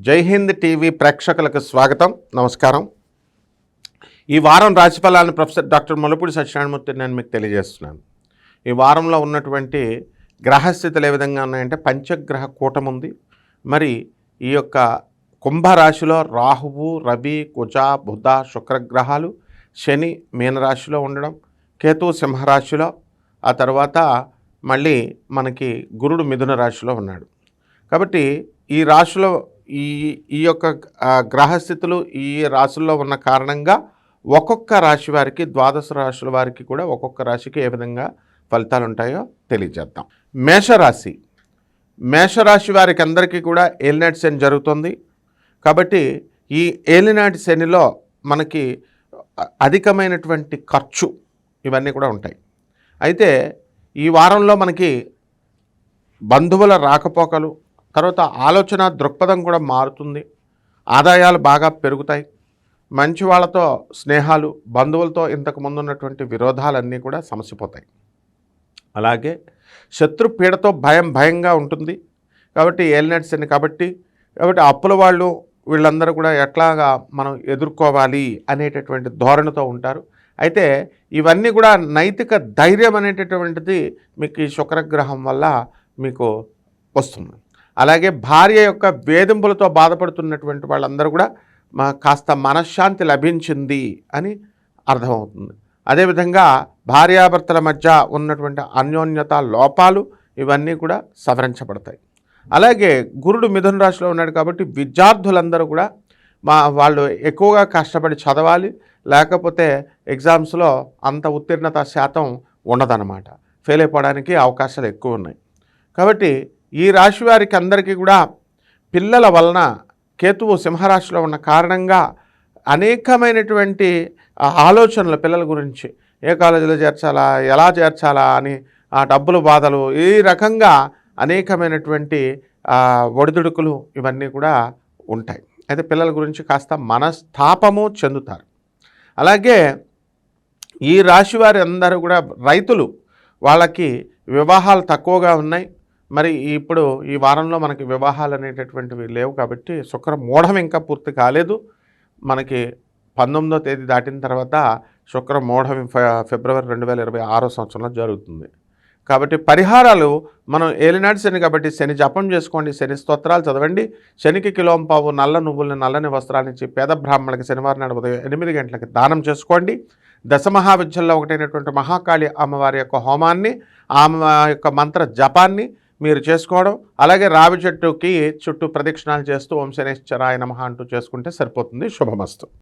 జై హింద్ టీవీ ప్రేక్షకులకు స్వాగతం, నమస్కారం. ఈ వారం రాశిఫలాలను ప్రొఫెసర్ డాక్టర్ ముల్లపూడి సత్యనారాయణమూర్తి నేను మీకు తెలియజేస్తున్నాను. ఈ వారంలో ఉన్నటువంటి గ్రహస్థితులు ఏ విధంగా ఉన్నాయంటే పంచగ్రహ కూటమి ఉంది. మరి ఈ యొక్క కుంభరాశిలో రాహువు, రవి, కుజ, బుధ, శుక్రగ్రహాలు, శని మీనరాశిలో ఉండడం, కేతు సింహరాశిలో, ఆ తర్వాత మళ్ళీ మనకి గురుడు మిథున రాశిలో ఉన్నాడు. కాబట్టి ఈ రాశిలో ఈ యొక్క గ్రహస్థితులు ఈ రాశుల్లో ఉన్న కారణంగా ఒక్కొక్క రాశి వారికి, ద్వాదశ రాశుల వారికి కూడా ఒక్కొక్క రాశికి ఏ విధంగా ఫలితాలు ఉంటాయో తెలియజేద్దాం. మేషరాశి వారికి అందరికీ కూడా ఏలినాటి శని జరుగుతుంది. కాబట్టి ఈ ఏలినాటి శనిలో మనకి అధికమైనటువంటి ఖర్చు ఇవన్నీ కూడా ఉంటాయి. అయితే ఈ వారంలో మనకి బంధువుల రాకపోకలు, తర్వాత ఆలోచన దృక్పథం కూడా మారుతుంది. ఆదాయాలు బాగా పెరుగుతాయి. మంచి వాళ్ళతో స్నేహాలు, బంధువులతో ఇంతకుముందు ఉన్నటువంటి విరోధాలన్నీ కూడా సమసిపోతాయి. అలాగే శత్రు పీడతో భయంగా ఉంటుంది. కాబట్టి ఏలినాటి శని కాబట్టి అప్పుల వాళ్ళు వీళ్ళందరూ కూడా ఎట్లాగా మనం ఎదుర్కోవాలి అనేటటువంటి ధోరణితో ఉంటారు. అయితే ఇవన్నీ కూడా నైతిక ధైర్యం అనేటటువంటిది మీకు ఈ శుక్రగ్రహం వల్ల మీకు వస్తుంది. అలాగే భార్య యొక్క వేధింపులతో బాధపడుతున్నటువంటి వాళ్ళందరూ కూడా కాస్త మనశ్శాంతి లభించింది అని అర్థమవుతుంది. అదేవిధంగా భార్యాభర్తల మధ్య ఉన్నటువంటి అన్యోన్యత లోపాలు ఇవన్నీ కూడా సవరించబడతాయి. అలాగే గురుడు మిథున రాశిలో ఉన్నాడు కాబట్టి విద్యార్థులందరూ కూడా వాళ్ళు ఎక్కువగా కష్టపడి చదవాలి, లేకపోతే ఎగ్జామ్స్లో అంత ఉత్తీర్ణత శాతం ఉండదన్నమాట. ఫెయిల్ అయిపోవడానికి అవకాశాలు ఎక్కువ ఉన్నాయి. కాబట్టి ఈ రాశి వారికి అందరికీ కూడా పిల్లల వలన కేతువు సింహరాశిలో ఉన్న కారణంగా అనేకమైనటువంటి ఆలోచనలు పిల్లల గురించి, ఏ కాలేజీలో చేర్చాలా, ఎలా చేర్చాలా అని ఆ డబ్బులు బాధలు, ఈ రకంగా అనేకమైనటువంటి ఒడిదుడుకులు ఇవన్నీ కూడా ఉంటాయి. అయితే పిల్లల గురించి కాస్త మనస్తాపము చెందుతారు. అలాగే ఈ రాశి వారి అందరూ కూడా రైతులు, వాళ్ళకి వివాహాలు తక్కువగా ఉన్నాయి. మరి ఇప్పుడు ఈ వారంలో మనకి వివాహాలు అనేటటువంటివి లేవు కాబట్టి శుక్ర మోఢం ఇంకా పూర్తి కాలేదు. మనకి 19వ తేదీ దాటిన తర్వాత శుక్ర మోఢం ఫిబ్రవరి 2026 సంవత్సరంలో జరుగుతుంది. కాబట్టి పరిహారాలు మనం ఏలినాటి శని కాబట్టి శని జపం చేసుకోండి, శని స్తోత్రాలు చదవండి, శనికి కిలోంపావు నల్ల నువ్వుల్ని, నల్లని వస్త్రాన్నిచ్చి పేద బ్రాహ్మణులకి శనివారం నాడు ఉదయం 8 గంటలకి దానం చేసుకోండి. దశమహావిద్యల్లో ఒకటైనటువంటి మహాకాళి అమ్మవారి యొక్క హోమాన్ని, ఆమె యొక్క మంత్ర జపాన్ని మీరు చేసుకోవడం, అలాగే రావి చెట్టుకి చుట్టూ ప్రదక్షిణాలు చేస్తూ ఓం శనేశ్వరాయ నమః అంటూ చేసుకుంటే సరిపోతుంది. శుభమస్తు.